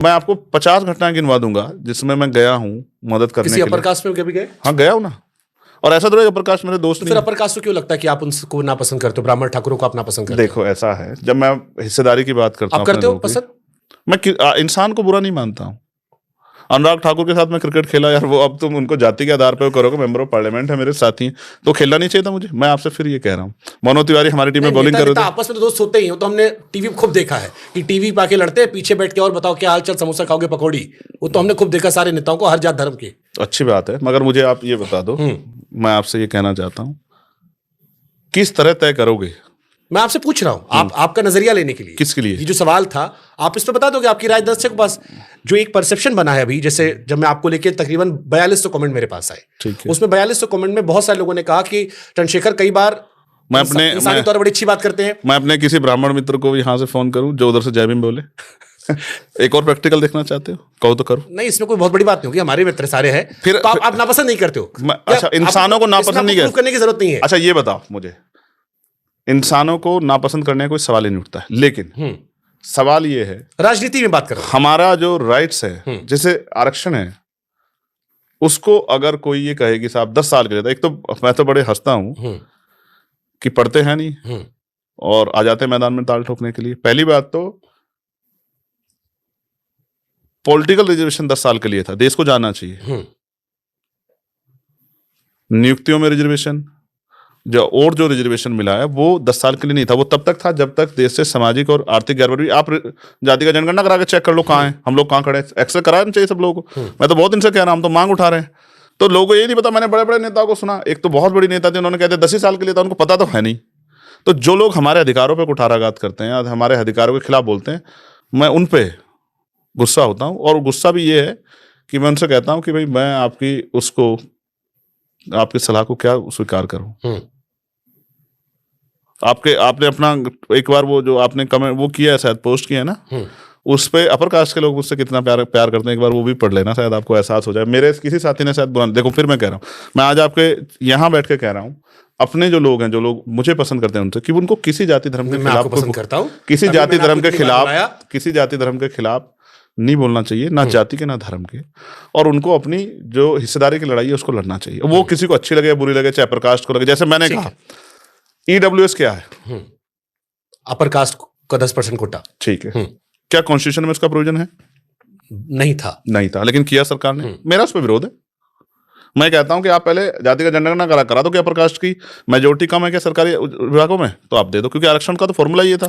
मैं आपको 50 घटनाएं गिनवा दूंगा जिसमें मैं गया हूं मदद करने के लिए। अपर कास्ट में कभी गए? हाँ गया हूं ना। और ऐसा तो अपर कास्ट मेरे दोस्त तो फिर अपर कास्ट को क्यों लगता है कि आप उनको नापसंद करते हो, ब्राह्मण ठाकुरों को आप नापसंद करते हो? देखो ऐसा है, जब मैं हिस्सेदारी की बात करता हूं, आप करते हो पसंद? मैं इंसान को बुरा नहीं मानता हूं। अनुराग ठाकुर के साथ मैं क्रिकेट खेला यार, वो अब तुम उनको जाति के आधार पर करोगे, मेंबर ऑफ पार्लियामेंट है, मेरे साथी हैं, तो खेलना नहीं चाहिए था मुझे। मैं आपसे फिर ये कह रहा हूँ, मनोज तिवारी हमारी टीम में बॉलिंग कर रहे थे। आपस में तो दोस्त होते ही हो, तो हमने टीवी खूब देखा है कि टीवी पे आके लड़ते हैं, पीछे बैठ के और बताओ क्या हाल चाल, समोसा खाओगे पकौड़ी, वो तो हमने खूब देखा सारे नेताओं को, हर जात धर्म के। अच्छी बात है, मगर मुझे आप ये बता दो, मैं आपसे ये कहना चाहता हूँ, किस तरह तय करोगे? मैं आपसे पूछ रहा हूं, आपका नजरिया लेने के लिए। किसके लिए? ये जो सवाल था, आप इस पे बता दोगे, आपकी राय दर्शक के पास जो एक परसेप्शन बना है अभी, जैसे जब मैं आपको लेके तकरीबन 4200 कमेंट मेरे पास आए, उसमें 4200 कमेंट में बहुत सारे लोगों ने कहा कि चंद्रशेखर कई बार मैं अपने इंसानी तौर पर बड़ी अच्छी बात करते हैं। मैं अपने किसी ब्राह्मण मित्र को यहाँ से फोन करूं जो उधर से जय भीम बोले? एक और प्रैक्टिकल देखना चाहते हो? कहो तो करो। नहीं, इसमें कोई बहुत बड़ी बात नहीं होगी, हमारे मित्र सारे हैं। फिर तो आप नापसंद नहीं करते हो? अच्छा, इंसानों को नापसंद नहीं करने की जरूरत नहीं है। अच्छा ये बताओ मुझे, इंसानों को नापसंद करने का कोई सवाल ही नहीं उठता है, लेकिन सवाल ये है, राजनीति में बात कर रहा हूं, हमारा जो राइट्स है, जैसे आरक्षण है, उसको अगर कोई ये कहे कि साहब 10 साल के लिए था, एक तो मैं तो बड़े हंसता हूं कि पढ़ते हैं नहीं और आ जाते मैदान में ताल ठोकने के लिए। पहली बात तो पॉलिटिकल रिजर्वेशन 10 साल के लिए था, देश को जानना चाहिए। नियुक्तियों में रिजर्वेशन जो रिजर्वेशन मिला है वो 10 साल के लिए नहीं था, वो तब तक था जब तक देश से सामाजिक और आर्थिक गैरबरी। आप जाति का जनगणना करा के चेक कर लो कहाँ है हम लोग, कहाँ खड़े हैं, एक्सेस कराना चाहिए सब लोगों को। मैं तो बहुत दिन से कह रहा हूं, हम तो मांग उठा रहे हैं, तो लोगों को ये नहीं पता। मैंने बड़े बड़े नेताओं को सुना, एक तो बहुत बड़ी नेता थी, उन्होंने कहते 10 ही साल के लिए था, उनको पता तो है नहीं। तो जो लोग हमारे अधिकारों पर कुठाराघात करते हैं, हमारे अधिकारों के खिलाफ बोलते हैं, मैं उन पर गुस्सा होता हूँ। और गुस्सा भी ये है कि मैं उनसे कहता हूँ कि भाई मैं आपकी सलाह को क्या स्वीकार करूं? आपने अपना एक बार वो जो आपने कमेंट वो किया है, शायद पोस्ट किया है ना, उस पे अपर कास्ट के लोग मुझसे कितना प्यार करते हैं, एक बार वो भी पढ़ लेना, शायद आपको एहसास हो जाए। मेरे किसी साथी ने शायद देखो, फिर मैं कह रहा हूँ, मैं आज आपके यहाँ बैठ के कह रहा हूँ, अपने जो लोग हैं, जो लोग मुझे पसंद करते हैं, उनसे कि उनको किसी जाति धर्म के खिलाफ, पसंद करता हूं, किसी जाति धर्म के खिलाफ नहीं बोलना चाहिए, ना जाति के ना धर्म के। और उनको अपनी जो हिस्सेदारी की लड़ाई है उसको लड़ना चाहिए, वो किसी को अच्छी लगे या बुरी लगे, चाहे प्रकाश को लगे। जैसे मैंने कहा EWS क्या है? अपर कास्ट का 10% कोटा, ठीक है। क्या कॉन्स्टिट्यूशन में उसका प्रोविजन है? नहीं था, लेकिन किया सरकार ने। मेरा उस पर विरोध है। मैं कहता हूं कि आप पहले जाति का जनगणना करा दो कि अपर कास्ट की मेजोरिटी कम है क्या सरकारी विभागों में, तो आप दे दो, क्योंकि आरक्षण का तो फॉर्मूला ये था।